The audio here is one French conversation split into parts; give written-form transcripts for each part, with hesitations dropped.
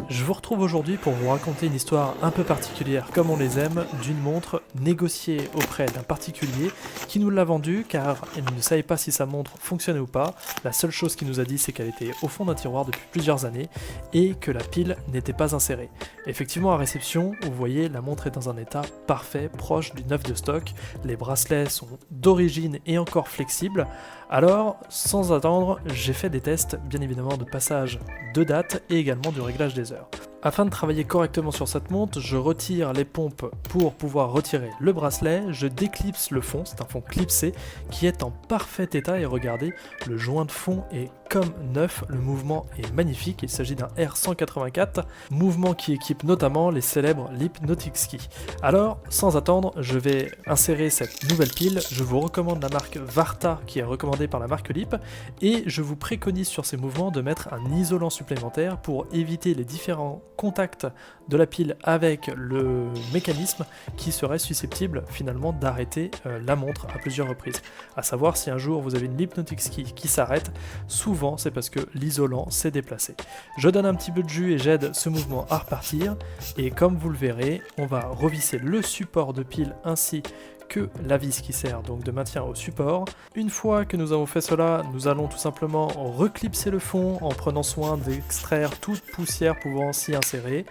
Je vous retrouve aujourd'hui pour vous raconter une histoire un peu particulière, comme on les aime, d'une montre négociée auprès d'un particulier qui nous l'a vendue car il ne savait pas si sa montre fonctionnait ou pas. La seule chose qu'il nous a dit, c'est qu'elle était au fond d'un tiroir depuis plusieurs années et que la pile n'était pas insérée. Effectivement, à réception, vous voyez, la montre est dans un état parfait, proche du neuf de stock. Les bracelets sont d'origine et encore flexibles. Alors, sans attendre, j'ai fait des tests, bien évidemment, de passage de date et également du réglage des heures. Afin de travailler correctement sur cette montre, je retire les pompes pour pouvoir retirer le bracelet, je déclipse le fond, c'est un fond clipsé qui est en parfait état et regardez, le joint de fond est comme neuf, le mouvement est magnifique, il s'agit d'un R184, mouvement qui équipe notamment les célèbres l'Hypnotic Ski. Alors, sans attendre, je vais insérer cette nouvelle pile, je vous recommande la marque Varta qui est recommandée par la marque Lip et je vous préconise sur ces mouvements de mettre un isolant supplémentaire pour éviter les différents contacts de la pile avec le mécanisme qui serait susceptible finalement d'arrêter la montre à plusieurs reprises. A savoir, si un jour vous avez une Hypnotic Ski qui s'arrête, souvent c'est parce que l'isolant s'est déplacé. Je donne un petit peu de jus et j'aide ce mouvement à repartir et comme vous le verrez, on va revisser le support de pile ainsi que la vis qui sert donc de maintien au support. Une fois que nous avons fait cela, nous allons tout simplement reclipser le fond en prenant soin d'extraire toute poussière pouvant s'y insérer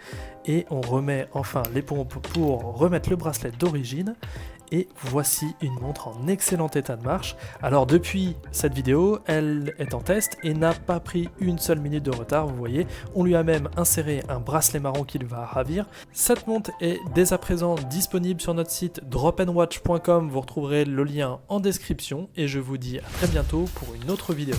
et on remet enfin les pompes pour remettre le bracelet d'origine. Et voici une montre en excellent état de marche. Alors depuis cette vidéo, elle est en test et n'a pas pris une seule minute de retard, vous voyez. On lui a même inséré un bracelet marron qui va ravir. Cette montre est dès à présent disponible sur notre site dropandwatch.com, vous retrouverez le lien en description et je vous dis à très bientôt pour une autre vidéo.